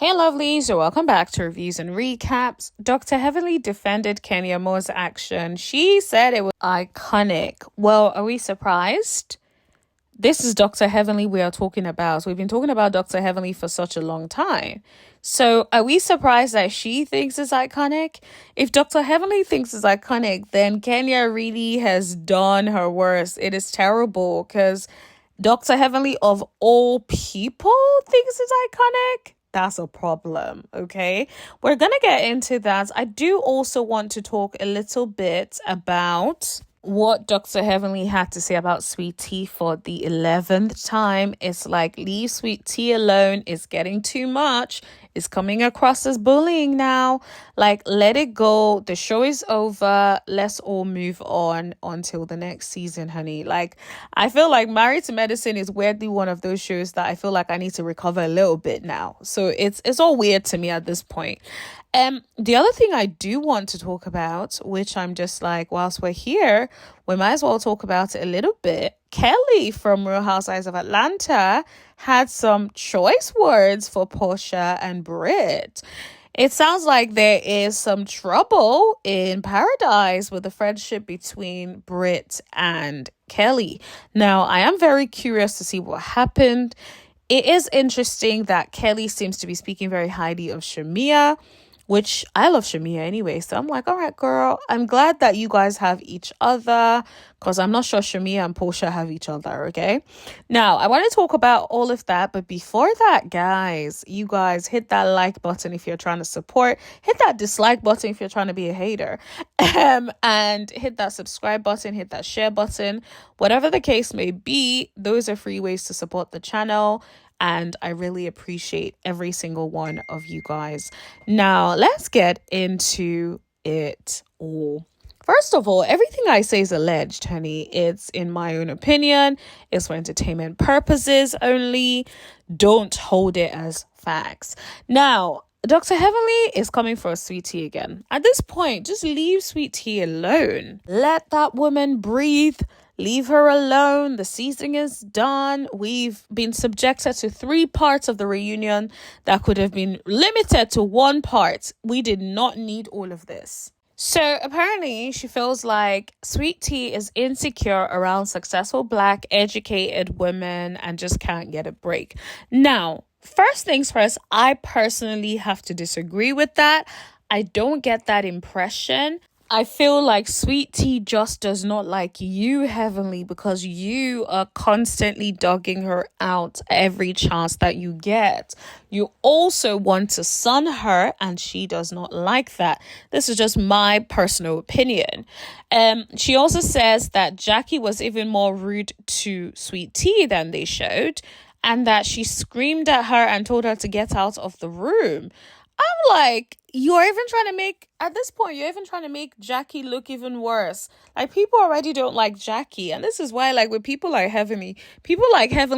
Hey lovelies, so welcome back to Reviews and Recaps. Dr. Heavenly defended Kenya Moore's action. She said it was iconic. Well, are we surprised? This is Dr. Heavenly we are talking about. So we've been talking about Dr. Heavenly for such a long time. So are we surprised that she thinks it's iconic? If Dr. Heavenly thinks it's iconic, then Kenya really has done her worst. It is terrible because Dr. Heavenly, of all people, thinks it's iconic. That's a problem, okay? We're going to get into that. I do also want to talk a little bit about what Dr. Heavenly had to say about Sweet Tea for the 11th time. It's like, leave Sweet Tea alone. It's getting too much. It's coming across as bullying now. Like, let it go. The show is over. Let's all move on until the next season, honey. Like, I feel like Married to Medicine is weirdly one of those shows that I feel like I need to recover a little bit now. So it's all weird to me at this point. The other thing I do want to talk about, which I'm just like, whilst we're here, we might as well talk about it a little bit. Kelli from Real Housewives of Atlanta had some choice words for Porsha and Britt. It sounds like there is some trouble in paradise with the friendship between Britt and Kelli. Now, I am very curious to see what happened. It is interesting that Kelli seems to be speaking very highly of Shamia, which I love Shamia anyway. So I'm like, all right, girl, I'm glad that you guys have each other because I'm not sure Shamia and Porsha have each other, okay? Now, I want to talk about all of that. But before that, guys, you guys hit that like button if you're trying to support. Hit that dislike button if you're trying to be a hater. And hit that subscribe button, hit that share button. Whatever the case may be, those are free ways to support the channel. And I really appreciate every single one of you guys. Now, let's get into it all. First of all, everything I say is alleged, honey. It's in my own opinion. It's for entertainment purposes only. Don't hold it as facts. Now, Dr. Heavenly is coming for a Sweet Tea again. At this point, just leave Sweet Tea alone. Let that woman breathe. Leave her alone. The season is done. We've been subjected to 3 parts of the reunion that could have been limited to 1 part. We did not need all of this. So apparently she feels like Sweet Tea is insecure around successful Black educated women and just can't get a break. Now, first things first, I personally have to disagree with that. I don't get that impression. I feel like Sweet Tea just does not like you, Heavenly, because you are constantly dogging her out every chance that you get. You also want to sun her, and she does not like that. This is just my personal opinion. She also says that Jackie was even more rude to Sweet Tea than they showed, and that she screamed at her and told her to get out of the room. I'm like, you're even trying to make Jackie look even worse. Like, people already don't like Jackie. And this is why, like, with people like Heavenly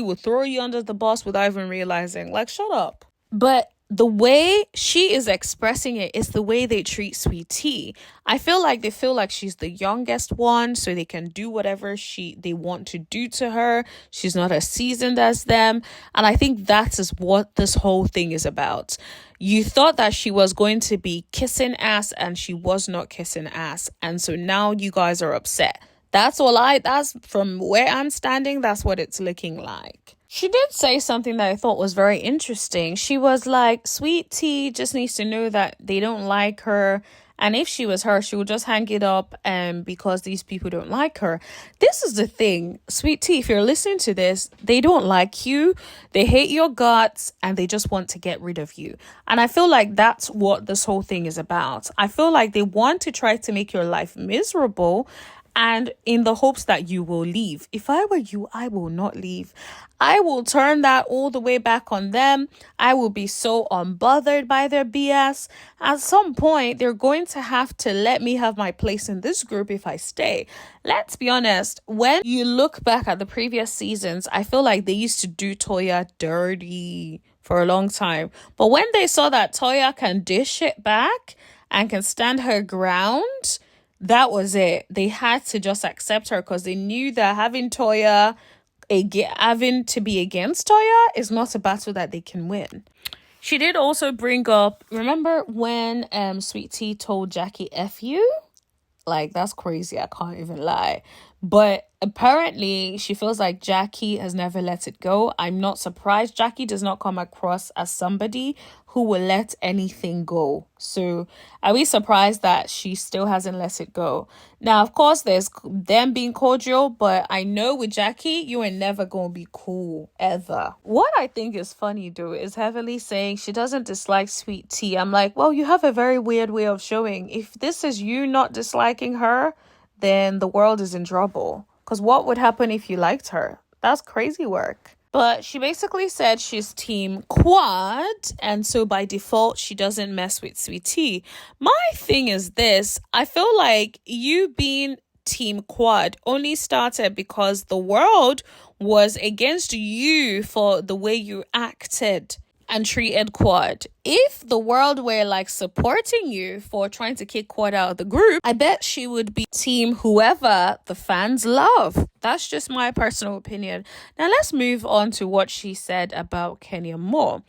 will throw you under the bus without even realizing. Like, shut up. But the way she is expressing it is the way they treat Sweet Tea. I feel like they feel like she's the youngest one, so they can do whatever they want to do to her. She's not as seasoned as them. And I think that is what this whole thing is about. You thought that she was going to be kissing ass, and she was not kissing ass. And so now you guys are upset. That's from where I'm standing, that's what it's looking like. She did say something that I thought was very interesting. She was like, Sweet Tea just needs to know that they don't like her. And if she was her, she would just hang it up because these people don't like her. This is the thing. Sweet Tea, if you're listening to this, they don't like you. They hate your guts and they just want to get rid of you. And I feel like that's what this whole thing is about. I feel like they want to try to make your life miserable, and in the hopes that you will leave. If I were you, I will not leave. I will turn that all the way back on them. I will be so unbothered by their BS. At some point, they're going to have to let me have my place in this group if I stay. Let's be honest. When you look back at the previous seasons, I feel like they used to do Toya dirty for a long time. But when they saw that Toya can dish it back and can stand her ground, that was it. They had to just accept her because they knew that having to be against Toya is not a battle that they can win. She did also bring up, remember when Sweet Tea told Jackie F you? Like, that's crazy. I can't even lie. But apparently, she feels like Jackie has never let it go. I'm not surprised. Jackie does not come across as somebody who will let anything go. So, are we surprised that she still hasn't let it go? Now, of course, there's them being cordial, but I know with Jackie, you are never going to be cool, ever. What I think is funny, though, is Heavenly saying she doesn't dislike Sweet Tea. I'm like, well, you have a very weird way of showing. If this is you not disliking her, then the world is in trouble. Because what would happen if you liked her? That's crazy work. But she basically said she's team quad, and so by default, she doesn't mess with Sweet Tea. My thing is this. I feel like you being team quad only started because the world was against you for the way you acted and treated Quad. If the world were like supporting you for trying to kick Quad out of the group, I bet she would be team whoever the fans love. That's just my personal opinion. Now let's move on to what she said about Kenya Moore.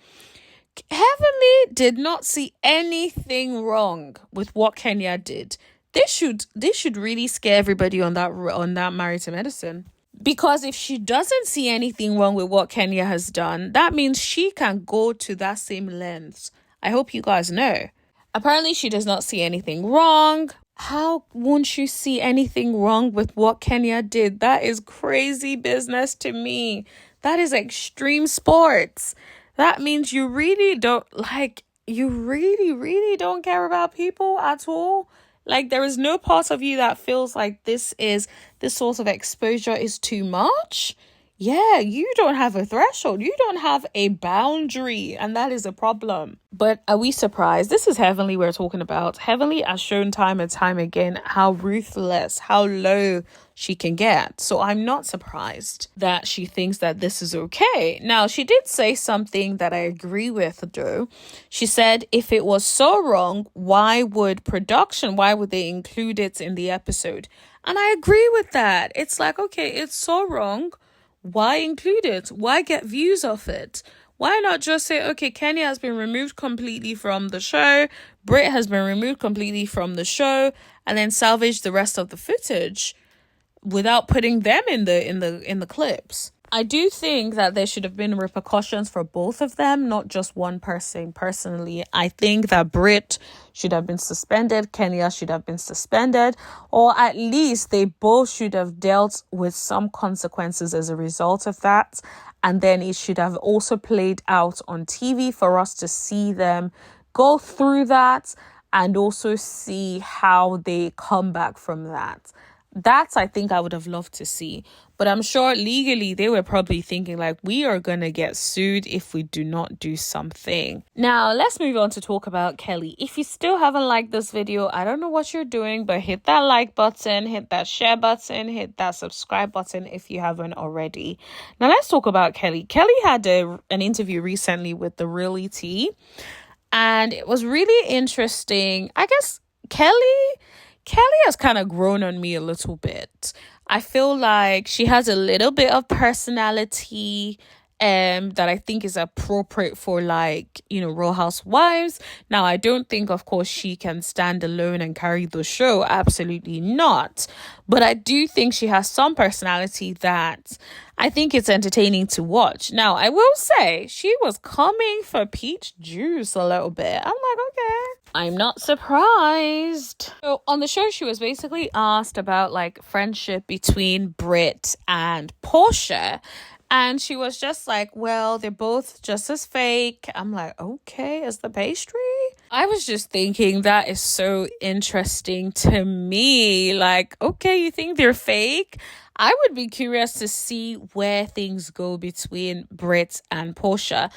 Heavenly did not see anything wrong with what Kenya did. This should really scare everybody on that Married to Medicine. Because if she doesn't see anything wrong with what Kenya has done, that means she can go to that same length. I hope you guys know. Apparently, she does not see anything wrong. How won't you see anything wrong with what Kenya did? That is crazy business to me. That is extreme sports. That means you really don't really don't care about people at all. Like, there is no part of you that feels like this sort of exposure is too much. Yeah, you don't have a threshold. You don't have a boundary, and that is a problem. But are we surprised? This is Heavenly we're talking about. Heavenly has shown time and time again how ruthless, how low she can get. So I'm not surprised that she thinks that this is okay. Now, she did say something that I agree with, though. She said, if it was so wrong, why would they include it in the episode? And I agree with that. It's like, okay, it's so wrong. Why include it? Why get views of it? Why not just say, okay, Kenya has been removed completely from the show, Britt has been removed completely from the show, and then salvage the rest of the footage without putting them in the clips. I do think that there should have been repercussions for both of them, not just one person. Personally, I think that Britt should have been suspended, Kenya should have been suspended, or at least they both should have dealt with some consequences as a result of that. And then it should have also played out on TV for us to see them go through that and also see how they come back from that. That's, I think I would have loved to see. But I'm sure legally they were probably thinking like, we are going to get sued if we do not do something. Now, let's move on to talk about Kelli. If you still haven't liked this video, I don't know what you're doing, but hit that like button, hit that share button, hit that subscribe button if you haven't already. Now, let's talk about Kelli. Kelli had an interview recently with The Really Tea, and it was really interesting. I guess Kelli has kind of grown on me a little bit. I feel like she has a little bit of personality that I think is appropriate for, like, Real Housewives. Now, I don't think, of course, she can stand alone and carry the show. Absolutely not. But I do think she has some personality that I think it's entertaining to watch. Now, I will say she was coming for peach juice a little bit. I'm like, okay. I'm not surprised. So on the show, she was basically asked about like friendship between Britt and Porsha. And she was just like, well, they're both just as fake. I'm like, okay, as the pastry? I was just thinking that is so interesting to me. Like, okay, you think they're fake? I would be curious to see where things go between Britt and Porsha.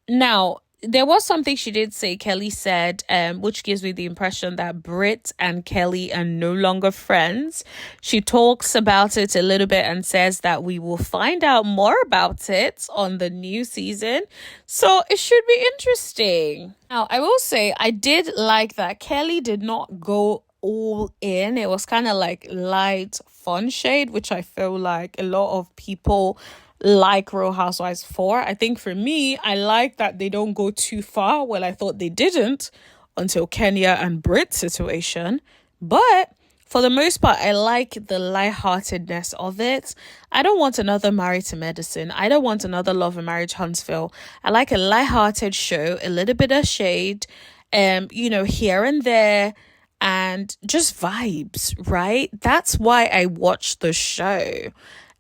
Now, there was something she did say, Kelli said, which gives me the impression that Britt and Kelli are no longer friends. She talks about it a little bit and says that we will find out more about it on the new season. So it should be interesting. Now, I will say I did like that Kelli did not go all in. It was kind of like light fun shade, which I feel like a lot of people like Real Housewives 4. I think for me, I like that they don't go too far. Well, I thought they didn't until Kenya and Britt situation. But for the most part, I like the lightheartedness of it. I don't want another Married to Medicine. I don't want another Love and Marriage Huntsville. I like a lighthearted show, a little bit of shade, here and there, and just vibes, right? That's why I watch the show.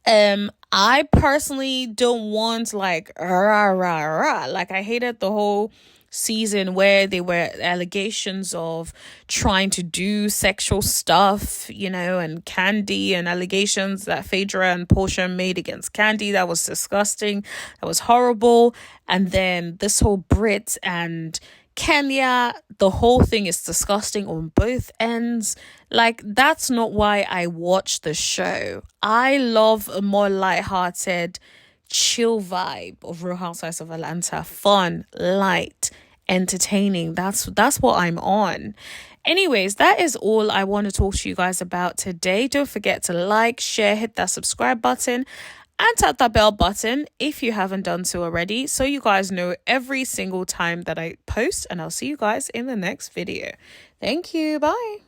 I personally don't want like rah rah rah. Like I hated the whole season where there were allegations of trying to do sexual stuff, and Candy, and allegations that Phaedra and Porsha made against Candy. That was disgusting. That was horrible. And then this whole Britt and Kenya, the whole thing is disgusting on both ends. Like, that's not why I watch the show. I love a more lighthearted, chill vibe of Real Housewives of Atlanta. Fun, light, entertaining. That's what I'm on. Anyways, that is all I want to talk to you guys about today. Don't forget to like, share, hit that subscribe button, and tap that bell button if you haven't done so already, so you guys know every single time that I post. And I'll see you guys in the next video. Thank you. Bye.